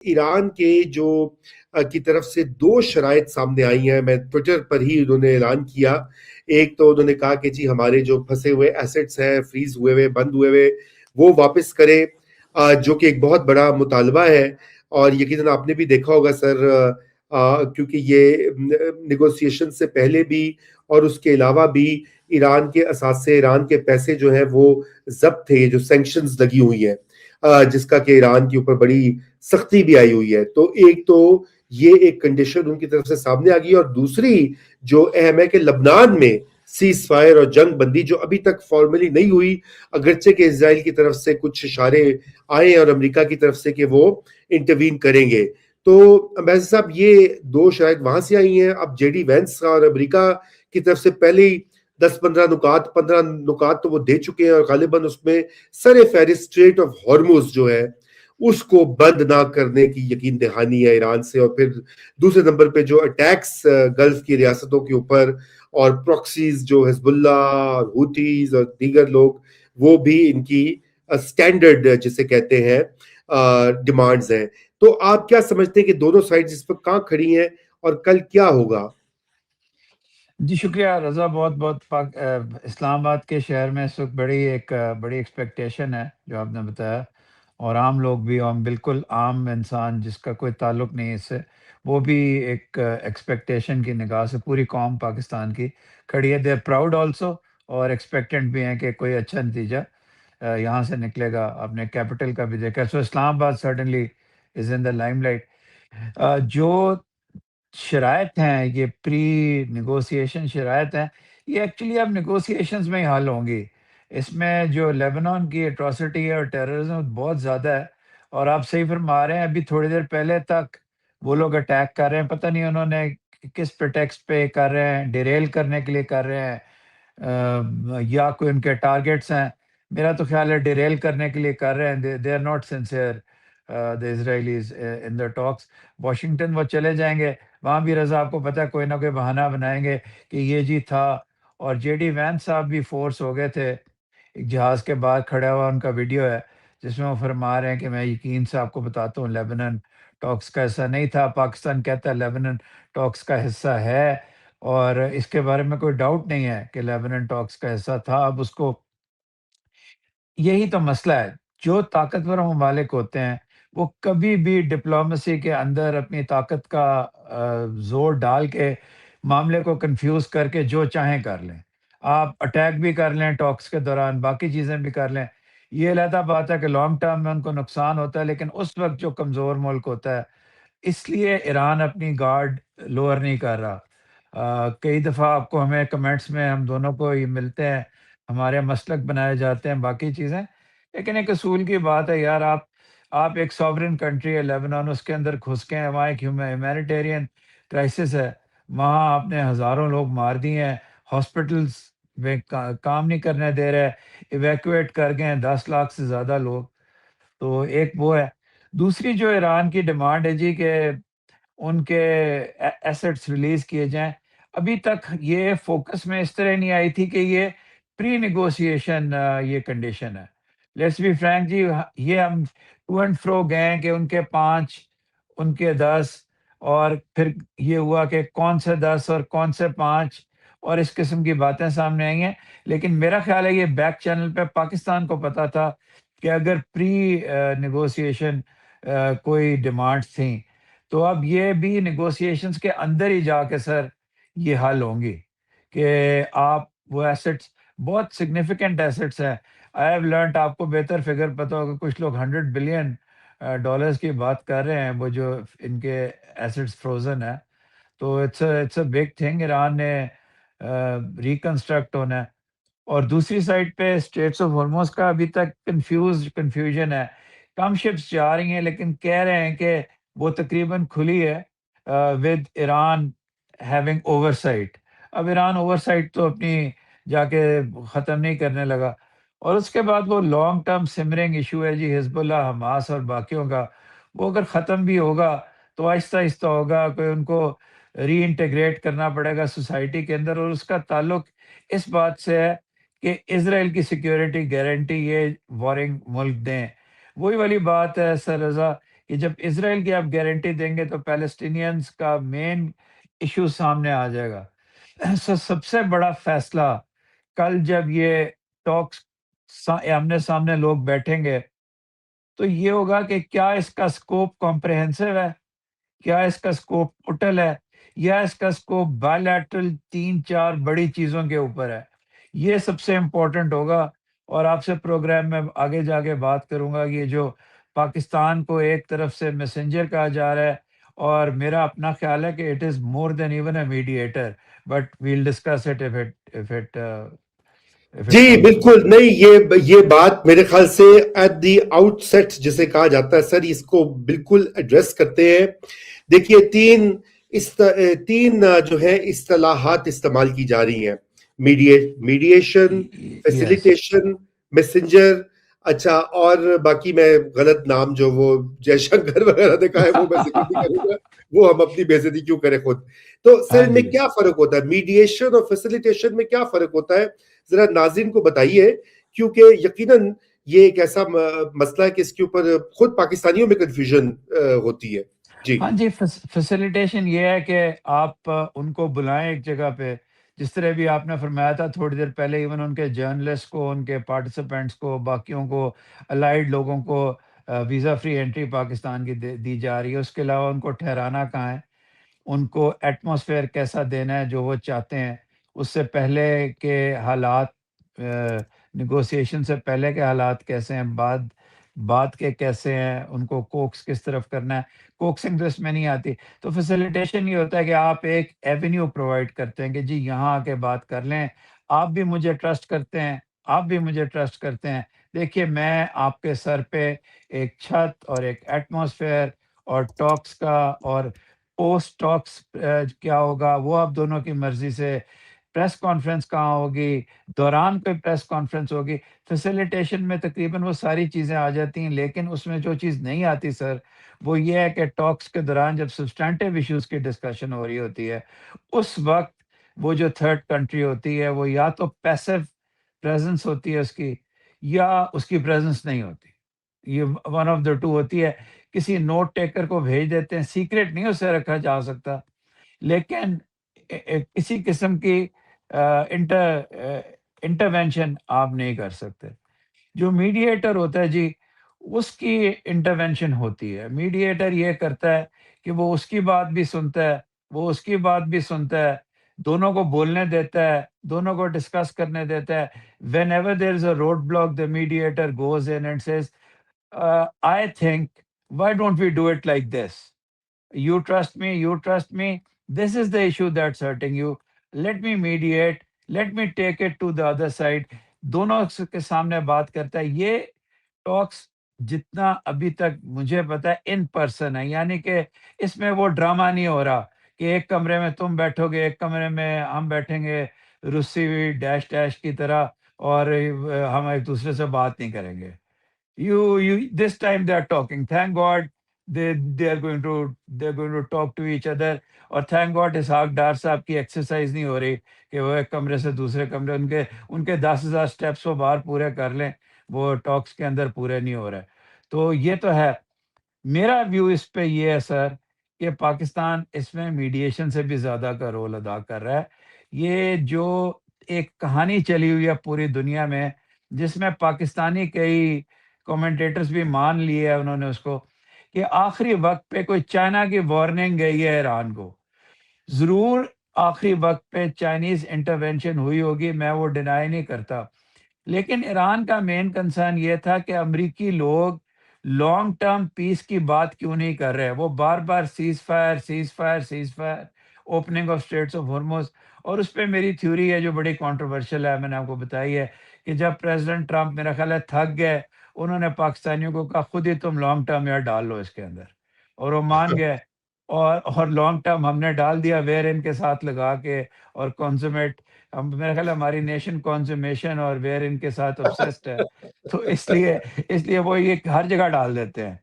ایران کے جو کی طرف سے دو شرائط سامنے آئی ہیں، میں ٹویٹر پر ہی انہوں نے اعلان کیا. ایک تو انہوں نے کہا کہ جی ہمارے جو پھنسے ہوئے ایسٹس ہیں، فریز ہوئے ہوئے، بند ہوئے ہوئے، وہ واپس کریں، جو کہ ایک بہت بڑا مطالبہ ہے. اور یقیناً آپ نے بھی دیکھا ہوگا سر، کیونکہ یہ نیگوسیشن سے پہلے بھی اور اس کے علاوہ بھی ایران کے اثاثے، ایران کے پیسے جو ہیں وہ ضبط تھے، جو سینکشنز لگی ہوئی ہیں، جس کا کہ ایران کے اوپر بڑی سختی بھی آئی ہوئی ہے. تو ایک تو یہ ایک کنڈیشن ان کی طرف سے سامنے آ گئی، اور دوسری جو اہم ہے کہ لبنان میں سیز فائر اور جنگ بندی جو ابھی تک فارملی نہیں ہوئی، اگرچہ کہ اسرائیل کی طرف سے کچھ اشارے آئے اور امریکہ کی طرف سے کہ وہ انٹروین کریں گے. تو امبیسڈر صاحب، یہ دو شاید وہاں سے آئی ہیں. اب جے ڈی وینس اور امریکہ کی طرف سے پہلے ہی 15 نکات تو وہ دے چکے ہیں، اور غالباً اس میں سر فہرست اسٹریٹ آف ہارموز جو ہے اس کو بند نہ کرنے کی یقین دہانی ہے ایران سے. اور پھر دوسرے نمبر پہ جو اٹیکس گلف کی ریاستوں کے اوپر اور پروکسیز جو حزب اللہ اور ہوتیز اور دیگر لوگ، وہ بھی ان کی اسٹینڈرڈ جسے کہتے ہیں ڈیمانڈز ہیں. تو آپ کیا سمجھتے ہیں کہ دونوں سائڈز اس پر کہاں کھڑی ہیں اور کل کیا ہوگا؟ جی شکریہ رضا، بہت بہت اسلام آباد کے شہر میں اس وقت بڑی ایکسپیکٹیشن ہے جو آپ نے بتایا، اور عام لوگ بھی، اور بالکل عام انسان جس کا کوئی تعلق نہیں اس سے، وہ بھی ایک ایکسپیکٹیشن کی نگاہ سے پوری قوم پاکستان کی کھڑی ہے. دے آر پراؤڈ آلسو، اور ایکسپیکٹنٹ بھی ہیں کہ کوئی اچھا نتیجہ یہاں سے نکلے گا. آپ نے کیپٹل کا بھی دیکھا. سو اسلام آباد certainly is in the Lime light. جو شرائط ہیں، یہ پری نیگوسیشن شرائط ہیں، یہ ایکچولی اب نیگوسیشنز میں ہی حل ہوں گی. اس میں جو لیبنان کی اٹراسٹی ہے اور ٹیررزم بہت زیادہ ہے، اور آپ صحیح فرما رہے ہیں. ابھی تھوڑی دیر پہلے تک وہ لوگ اٹیک کر رہے ہیں، پتہ نہیں انہوں نے کس پریٹیکسٹ پہ کر رہے ہیں، ڈیریل کرنے کے لیے کر رہے ہیں، یا کوئی ان کے ٹارگیٹس ہیں. میرا تو خیال ہے ڈیریل کرنے کے لیے کر رہے ہیں. They are not sincere the Israelis in the talks. Washington وہ چلے جائیں گے، وہاں بھی رضا آپ کو پتہ ہے کوئی نہ کوئی بہانہ بنائیں گے کہ یہ جی تھا. اور جے ڈی وینس صاحب بھی فورس ہو گئے تھے، ایک جہاز کے بعد کھڑا ہوا ان کا ویڈیو ہے جس میں وہ فرما رہے ہیں کہ میں یقین سے آپ کو بتاتا ہوں لیبنن ٹاکس کا حصہ نہیں تھا. پاکستان کہتا ہے لیبنن ٹاکس کا حصہ ہے، اور اس کے بارے میں کوئی ڈاؤٹ نہیں ہے کہ لیبنن ٹاکس کا حصہ تھا. اب اس کو، یہی تو مسئلہ ہے. جو طاقتور ممالک ہوتے ہیں وہ کبھی بھی ڈپلومیسی کے اندر اپنی طاقت کا زور ڈال کے معاملے کو کنفیوز کر کے جو چاہیں کر لیں. آپ اٹیک بھی کر لیں ٹاکس کے دوران، باقی چیزیں بھی کر لیں. یہ علیحدہ بات ہے کہ لانگ ٹرم میں ان کو نقصان ہوتا ہے، لیکن اس وقت جو کمزور ملک ہوتا ہے، اس لیے ایران اپنی گارڈ لوور نہیں کر رہا. کئی دفعہ آپ کو، ہمیں کمنٹس میں ہم دونوں کو یہ ملتے ہیں، ہمارے مسلک بنائے جاتے ہیں، باقی چیزیں، لیکن ایک اصول کی بات ہے یار. آپ ایک سوورن کنٹری ہے لیبنان، اس کے اندر گھس کے ہیں، وہاں ایک ہیومینیٹیرین کرائسس ہے، وہاں آپ نے ہزاروں لوگ مار دیے ہیں، ہاسپٹلس میں کام نہیں کرنے دے رہے، ایویکویٹ کر گئے ہیں 10 لاکھ سے زیادہ لوگ. تو ایک وہ ہے. دوسری جو ایران کی ڈیمانڈ ہے جی کہ ان کے ایسٹس ریلیز کیے جائیں. ابھی تک یہ فوکس میں اس طرح نہیں آئی تھی کہ یہ پری نیگوسیشن یہ کنڈیشن ہے. لیٹس بی فرینک جی، یہ ہم ٹو اینڈ فرو گئے کہ ان کے 5، ان کے 10، اور پھر یہ ہوا کہ کون سے 10 اور کون سے 5، اور اس قسم کی باتیں سامنے آئی ہیں. لیکن میرا خیال ہے یہ بیک چینل پہ پاکستان کو پتا تھا کہ اگر پری نیگوسیشن کوئی ڈیمانڈس تھیں تو اب یہ بھی نیگوسیشنز کے اندر ہی جا کے سر یہ حل ہوں گی کہ آپ وہ ایسٹس، بہت سگنیفیکنٹ ایسٹس ہیں. آئی ہیو لرنٹ، آپ کو بہتر فگر پتہ ہوگا، کچھ لوگ 100 بلین ڈالرز کی بات کر رہے ہیں، وہ جو ان کے ایسٹس فروزن ہے. تو it's a big thing. Iran نے ریکنسٹرکٹ ہونا ہے. اور دوسری سائڈ پہ اسٹریٹس آف ہارموز کا ابھی تک کنفیوژن ہے. کم شپس جا رہی ہیں، لیکن کہہ رہے ہیں کہ وہ تقریباً کھلی ہے with Iran having oversight. اب ایران اوور سائٹ تو اپنی جا کے ختم نہیں کرنے لگا. اور اس کے بعد وہ لانگ ٹرم سمرنگ ایشو ہے جی حزب اللہ، حماس اور باقیوں کا. وہ اگر ختم بھی ہوگا تو آہستہ آہستہ ہوگا، کوئی ان کو ری انٹیگریٹ کرنا پڑے گا سوسائٹی کے اندر. اور اس کا تعلق اس بات سے ہے کہ اسرائیل کی سیکیورٹی گارنٹی یہ وارنگ ملک دیں. وہی والی بات ہے سر رضا کہ جب اسرائیل کی آپ گارنٹی دیں گے تو پیلسٹینینز کا مین ایشو سامنے آ جائے گا۔ سب سے بڑا فیصلہ کل جب یہ ٹاکس آمنے سامنے لوگ بیٹھیں گے تو یہ ہوگا کہ کیا اس کا اسکوپ کمپریہنسو ہے، کیا اس کا اسکوپ ٹوٹل ہے، یا اس کا اسکوپ بائیلیٹرل 3-4 بڑی چیزوں کے اوپر ہے۔ یہ سب سے امپورٹنٹ ہوگا، اور آپ سے پروگرام میں آگے جا کے بات کروں گا کہ یہ جو پاکستان کو ایک طرف سے میسنجر کہا جا رہا ہے، اور میرا اپنا خیال ہے کہ it is more than even a mediator, but we'll discuss it if it جی comes to بالکل that. نہیں، یہ بات میرے خیال سے ایٹ دی آؤٹ سیٹ جسے کہا جاتا ہے سر، اس کو بالکل ایڈریس کرتے ہیں۔ دیکھیے تین جو ہے اصطلاحات استعمال کی جا رہی ہیں: میڈیشن، Yes. Facilitation, messenger. اچھا، اور باقی میں غلط نام جو وہ جے شنکر وغیرہ نے کہا ہے وہ میں ذکر نہیں کروں گا، وہ ہم اپنی بےعزتی کیوں کریں خود۔ تو سر ہاں ان میں جی، کیا فرق ہوتا ہے؟ میڈیشن اور فیسیلیٹیشن میں کیا فرق ہوتا ہے؟ ذرا ناظرین کو بتائیے، کیونکہ یقیناً یہ ایک ایسا مسئلہ ہے کہ اس کے اوپر خود پاکستانیوں میں کنفیوژن ہوتی ہے۔ جی ہاں جی، فیسیلیٹیشن یہ ہے کہ آپ ان کو بلائیں ایک جگہ پہ، جس طرح بھی آپ نے فرمایا تھا تھوڑی دیر پہلے، ایون ان کے جرنلسٹ کو، ان کے پارٹیسپینٹس کو، باقیوں کو، الائیڈ لوگوں کو ویزا فری انٹری پاکستان کی دی جا رہی ہے۔ اس کے علاوہ ان کو ٹھہرانا کہاں ہے، ان کو ایٹماسفیئر کیسا دینا ہے جو وہ چاہتے ہیں، اس سے پہلے کے حالات، نیگوسیشن سے پہلے کے حالات کیسے ہیں، بعد کے کیسے ہیں، ان کو کوکس کس طرف کرنا ہے۔ کوکسنگ تو اس میں نہیں آتی۔ تو فیسیلیٹیشن یہ ہوتا ہے کہ آپ ایک ایونیو پرووائڈ کرتے ہیں کہ جی یہاں آ کے بات کر لیں، آپ بھی مجھے ٹرسٹ کرتے ہیں، آپ بھی مجھے ٹرسٹ کرتے ہیں، دیکھیے میں آپ کے سر پہ ایک چھت اور ایک ایٹماسفیئر اور ٹاکس کا، اور پوسٹ ٹاکس کیا ہوگا وہ آپ دونوں کی مرضی سے، پریس کانفرنس کہاں ہوگی، دوران کوئی پریس کانفرنس ہوگی۔ فیسیلیٹیشن میں تقریباً وہ ساری چیزیں آ جاتی ہیں، لیکن اس میں جو چیز نہیں آتی سر، وہ یہ ہے کہ ٹاکس کے دوران جب سبسٹینٹیو ایشوز کی ڈسکشن ہو رہی ہوتی ہے، اس وقت وہ جو تھرڈ کنٹری ہوتی ہے وہ یا تو پیسو پریزنس ہوتی ہے اس کی، یا اس کی پریزنس نہیں ہوتی، یہ ون آف دا ٹو ہوتی ہے۔ کسی نوٹ ٹیکر کو بھیج دیتے ہیں، سیکریٹ نہیں اسے رکھا جا سکتا، لیکن کسی قسم کی انٹرونشن آپ نہیں کر سکتے۔ جو میڈییٹر ہوتا ہے جی، اس کی انٹرونشن ہوتی ہے۔ میڈییٹر یہ کرتا ہے کہ وہ اس کی بات بھی سنتا ہے، وہ اس کی بات بھی سنتا ہے، دونوں کو بولنے دیتا ہے، دونوں کو ڈسکس کرنے دیتا ہے۔ Whenever there is a road block, the mediator goes in and says I think, why don't we do it like this? You trust me, you trust me. This is the issue that's hurting you. Let me mediate. Let me take it to the other side. دونوں کے سامنے بات کرتا ہے۔ یہ ٹاکس جتنا ابھی تک مجھے پتا ہے ان پرسن ہے، یعنی کہ اس میں وہ ڈرامہ نہیں ہو رہا کہ ایک کمرے میں تم بیٹھو گے، ایک کمرے میں ہم بیٹھیں گے روسی ہوئی ڈیش ڈیش کی طرح، اور ہم ایک دوسرے سے بات نہیں کریں گے۔ This time they are talking. Thank God they're going to talk to each other. اور thank God اسحاق ڈار صاحب کی ایکسرسائز نہیں ہو رہی کہ وہ ایک کمرے سے دوسرے کمرے، ان کے 10,000 اسٹیپس وہ باہر پورے کر لیں، وہ ٹاکس کے اندر پورے نہیں ہو رہے۔ تو یہ تو ہے۔ میرا ویو اس پہ یہ ہے سر کہ پاکستان اس میں میڈیشن سے بھی زیادہ کا رول ادا کر رہا ہے۔ یہ جو ایک کہانی چلی ہوئی ہے پوری دنیا میں، جس میں پاکستانی کئی کومنٹیٹرز بھی مان لیے ہے انہوں نے اس کو، کہ آخری وقت پہ کوئی چائنا کی وارننگ گئی ہے ایران کو، ضرور آخری وقت پہ چائنیز انٹرونشن ہوئی ہوگی، میں وہ ڈینائی نہیں کرتا، لیکن ایران کا مین کنسرن یہ تھا کہ امریکی لوگ لانگ ٹرم پیس کی بات کیوں نہیں کر رہے، وہ بار بار ceasefire ceasefire ceasefire, opening of straits of Hormuz. اور اس پہ میری تھیوری ہے جو بڑی کانٹروورشل ہے، میں نے آپ کو بتائی ہے کہ جب پریزیڈنٹ ٹرمپ میرا خیال ہے تھک گئے، انہوں نے پاکستانیوں کو کہا خود ہی تم لانگ ٹرم یار ڈال لو اس کے اندر، اور وہ مان گئے، اور لانگ ٹرم ہم نے ڈال دیا ویئر ان کے ساتھ لگا کے، اور کنزومیٹ، میرا خیال ہے ہماری نیشن کنزومیشن اور ویئر ان کے ساتھ obsessed ہے، تو اس لیے وہ یہ ہر جگہ ڈال دیتے ہیں۔